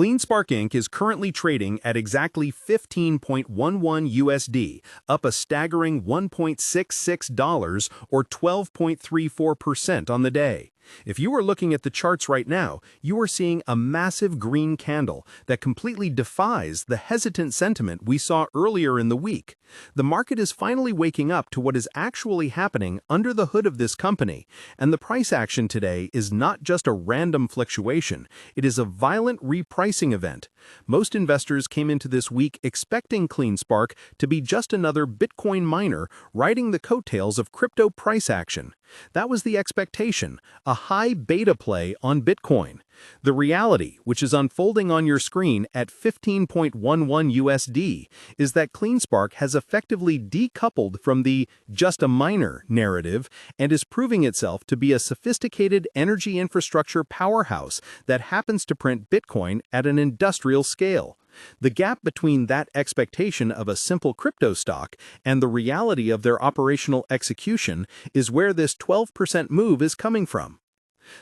CleanSpark Inc. is currently trading at exactly 15.11 USD, up a staggering $1.66 or 12.34% on the day. If you are looking at the charts right now, you are seeing a massive green candle that completely defies the hesitant sentiment we saw earlier in the week. The market is finally waking up to what is actually happening under the hood of this company, and the price action today is not just a random fluctuation, it is a violent repricing event. Most investors came into this week expecting CleanSpark to be just another Bitcoin miner riding the coattails of crypto price action. That was the expectation, a high beta play on Bitcoin. The reality, which is unfolding on your screen at 15.11 USD, is that CleanSpark has effectively decoupled from the just a miner narrative and is proving itself to be a sophisticated energy infrastructure powerhouse that happens to print Bitcoin at an industrial scale. The gap between that expectation of a simple crypto stock and the reality of their operational execution is where this 12% move is coming from.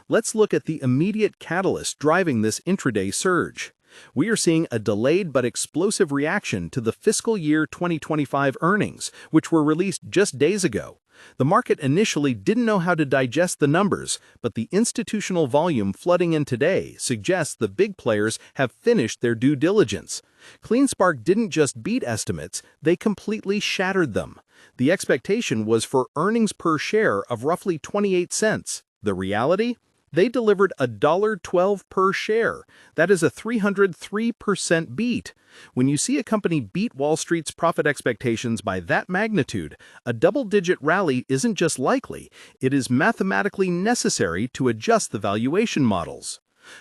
Let's look at the immediate catalyst driving this intraday surge. We are seeing a delayed but explosive reaction to the fiscal year 2025 earnings, which were released just days ago. The market initially didn't know how to digest the numbers, but the institutional volume flooding in today suggests the big players have finished their due diligence. CleanSpark didn't just beat estimates, they completely shattered them. The expectation was for earnings per share of roughly 28 cents. The reality? They delivered $1.12 per share. That is a 303% beat. When you see a company beat Wall Street's profit expectations by that magnitude, a double-digit rally isn't just likely, it is mathematically necessary to adjust the valuation models.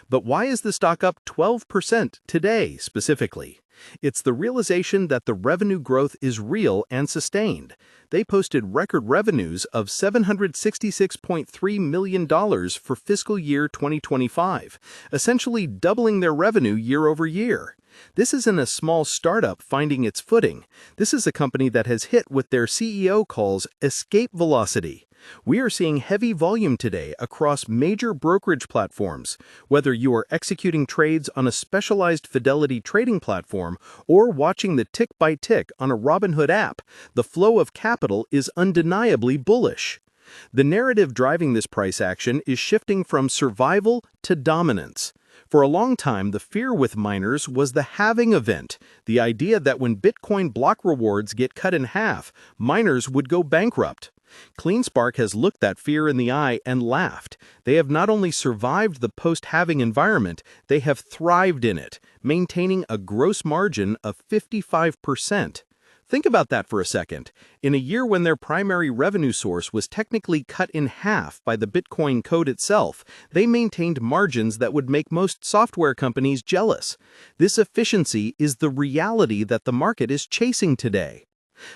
But why is the stock up 12% today specifically? It's the realization that the revenue growth is real and sustained. They posted record revenues of $766.3 million for fiscal year 2025, essentially doubling their revenue year over year. This isn't a small startup finding its footing. This is a company that has hit what their CEO calls escape velocity. We are seeing heavy volume today across major brokerage platforms. Whether you are executing trades on a specialized Fidelity trading platform or watching the tick by tick on a Robinhood app, the flow of capital is undeniably bullish. The narrative driving this price action is shifting from survival to dominance. For a long time, the fear with miners was the halving event, the idea that when Bitcoin block rewards get cut in half, miners would go bankrupt. CleanSpark has looked that fear in the eye and laughed. They have not only survived the post-halving environment, they have thrived in it, maintaining a gross margin of 55%. Think about that for a second. In a year when their primary revenue source was technically cut in half by the Bitcoin code itself, they maintained margins that would make most software companies jealous. This efficiency is the reality that the market is chasing today.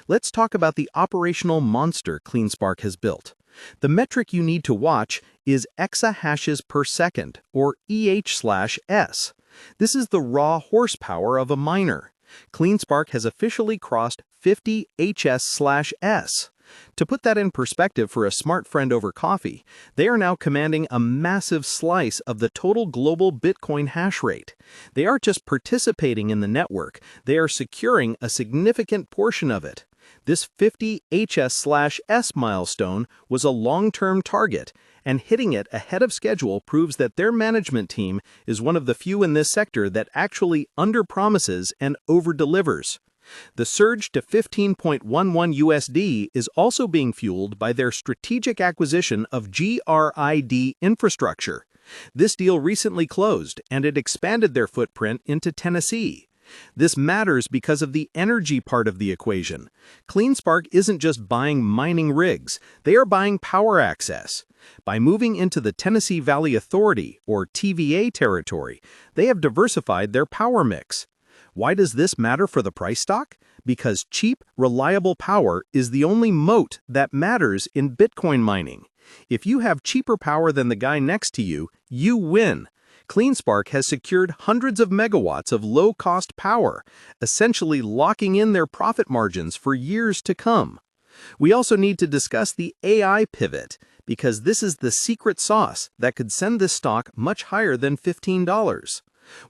Let's talk about the operational monster CleanSpark has built. The metric you need to watch is exahashes per second, or EH/s. This is the raw horsepower of a miner. CleanSpark has officially crossed 50 HS/s. To put that in perspective for a smart friend over coffee, they are now commanding a massive slice of the total global Bitcoin hash rate. They aren't just participating in the network, they are securing a significant portion of it. This 50 HS/s milestone was a long-term target, and hitting it ahead of schedule proves that their management team is one of the few in this sector that actually underpromises and overdelivers. The surge to 15.11 USD is also being fueled by their strategic acquisition of GRIID infrastructure. This deal recently closed, and it expanded their footprint into Tennessee. This matters because of the energy part of the equation. CleanSpark isn't just buying mining rigs, they are buying power access. By moving into the Tennessee Valley Authority, or TVA territory, they have diversified their power mix. Why does this matter for the price stock? Because cheap, reliable power is the only moat that matters in Bitcoin mining. If you have cheaper power than the guy next to you, you win. CleanSpark has secured hundreds of megawatts of low-cost power, essentially locking in their profit margins for years to come. We also need to discuss the AI pivot, because this is the secret sauce that could send this stock much higher than $15.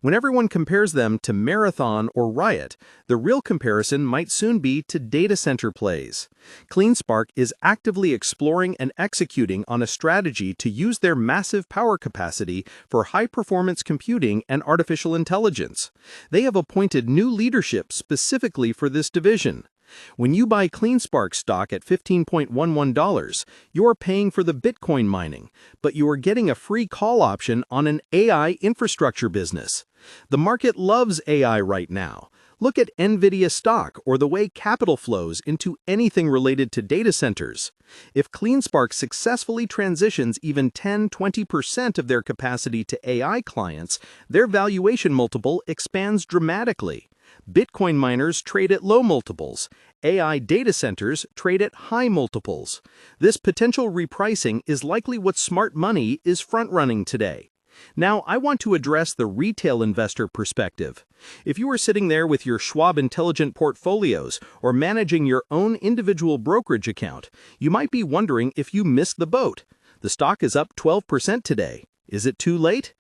When everyone compares them to Marathon or Riot, the real comparison might soon be to data center plays. CleanSpark is actively exploring and executing on a strategy to use their massive power capacity for high-performance computing and artificial intelligence. They have appointed new leadership specifically for this division. When you buy CleanSpark stock at $15.11, you're paying for the Bitcoin mining, but you are getting a free call option on an AI infrastructure business. The market loves AI right now. Look at NVIDIA stock or the way capital flows into anything related to data centers. If CleanSpark successfully transitions even 10–20% of their capacity to AI clients, their valuation multiple expands dramatically. Bitcoin miners trade at low multiples. AI data centers trade at high multiples. This potential repricing is likely what smart money is front-running today. Now, I want to address the retail investor perspective. If you are sitting there with your Schwab Intelligent portfolios or managing your own individual brokerage account, you might be wondering if you missed the boat. The stock is up 12% today. Is it too late?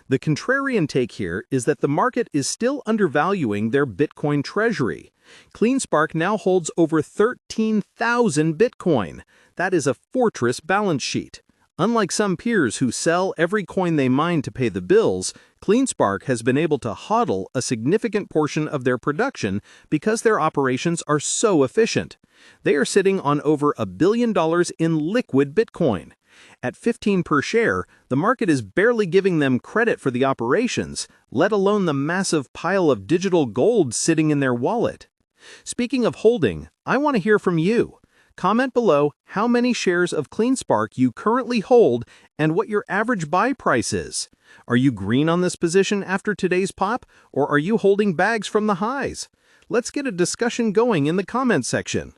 The contrarian take here is that the market is still undervaluing their Bitcoin treasury. CleanSpark now holds over 13,000 Bitcoin. That is a fortress balance sheet. Unlike some peers who sell every coin they mine to pay the bills, CleanSpark has been able to hodl a significant portion of their production because their operations are so efficient. They are sitting on over $1 billion in liquid Bitcoin. At 15 per share, the market is barely giving them credit for the operations, let alone the massive pile of digital gold sitting in their wallet. Speaking of holding, I want to hear from you. Comment below how many shares of CleanSpark you currently hold and what your average buy price is. Are you green on this position after today's pop, or are you holding bags from the highs? Let's get a discussion going in the comment section.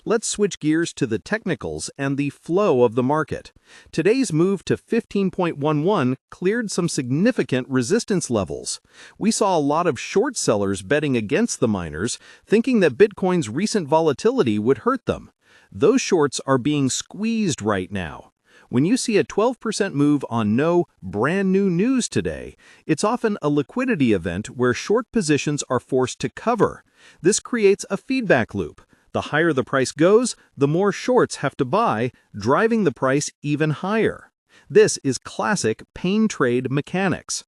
Let's switch gears to the technicals and the flow of the market. Today's move to 15.11 cleared some significant resistance levels. We saw a lot of short sellers betting against the miners, thinking that Bitcoin's recent volatility would hurt them. Those shorts are being squeezed right now. When you see a 12% move on no brand new news today, it's often a liquidity event where short positions are forced to cover. This creates a feedback loop. The higher the price goes, the more shorts have to buy, driving the price even higher. This is classic pain trade mechanics.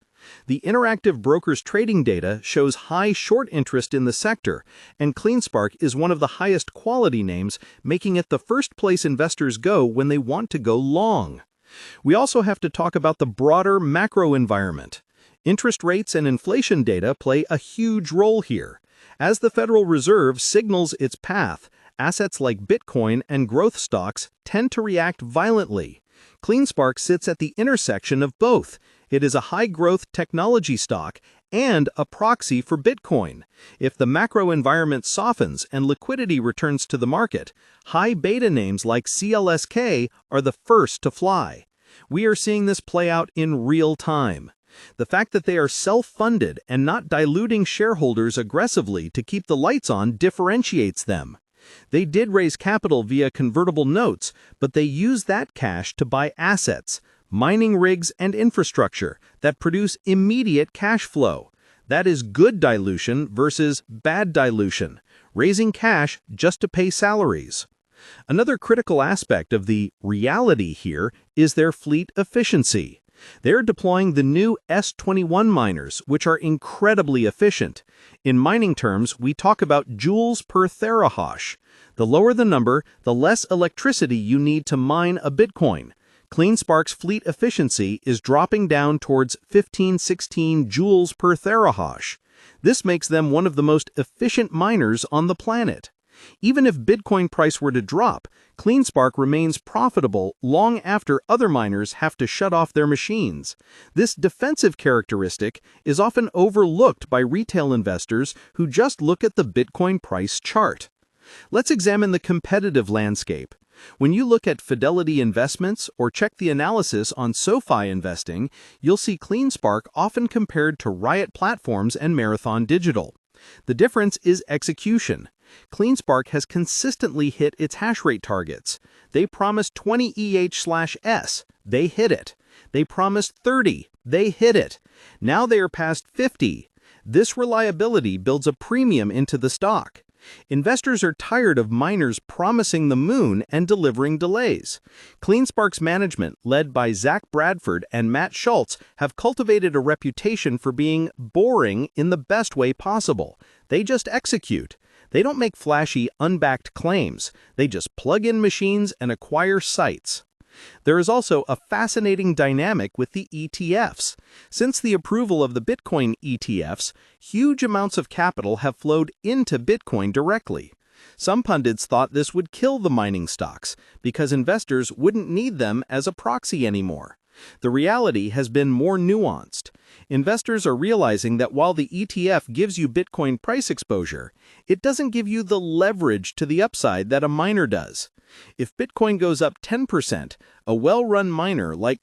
The Interactive Brokers trading data shows high short interest in the sector, and CleanSpark is one of the highest quality names, making it the first place investors go when they want to go long. We also have to talk about the broader macro environment. Interest rates and inflation data play a huge role here. As the Federal Reserve signals its path, assets like Bitcoin and growth stocks tend to react violently. CleanSpark sits at the intersection of both. It is a high-growth technology stock and a proxy for Bitcoin. If the macro environment softens and liquidity returns to the market, high beta names like CLSK are the first to fly. We are seeing this play out in real time. The fact that they are self-funded and not diluting shareholders aggressively to keep the lights on differentiates them. They did raise capital via convertible notes, but they use that cash to buy assets, mining rigs and infrastructure that produce immediate cash flow. That is good dilution versus bad dilution, raising cash just to pay salaries. Another critical aspect of the reality here is their fleet efficiency. They're deploying the new S21 miners, which are incredibly efficient. In mining terms, we talk about joules per terahash. The lower the number, the less electricity you need to mine a Bitcoin. CleanSpark's fleet efficiency is dropping down towards 15–16 joules per terahash. This makes them one of the most efficient miners on the planet. Even if Bitcoin price were to drop, CleanSpark remains profitable long after other miners have to shut off their machines. This defensive characteristic is often overlooked by retail investors who just look at the Bitcoin price chart. Let's examine the competitive landscape. When you look at Fidelity Investments or check the analysis on SoFi Investing, you'll see CleanSpark often compared to Riot Platforms and Marathon Digital. The difference is execution. CleanSpark has consistently hit its hash rate targets. They promised 20 EH/s. They hit it. They promised 30. They hit it. Now they are past 50. This reliability builds a premium into the stock. Investors are tired of miners promising the moon and delivering delays. CleanSpark's management, led by Zach Bradford and Matt Schultz, have cultivated a reputation for being boring in the best way possible. They just execute. They don't make flashy, unbacked claims. They just plug in machines and acquire sites. There is also a fascinating dynamic with the ETFs. Since the approval of the Bitcoin ETFs, huge amounts of capital have flowed into Bitcoin directly. Some pundits thought this would kill the mining stocks because investors wouldn't need them as a proxy anymore. The reality has been more nuanced. Investors are realizing that while the ETF gives you Bitcoin price exposure, it doesn't give you the leverage to the upside that a miner does. If Bitcoin goes up 10%, a well-run miner like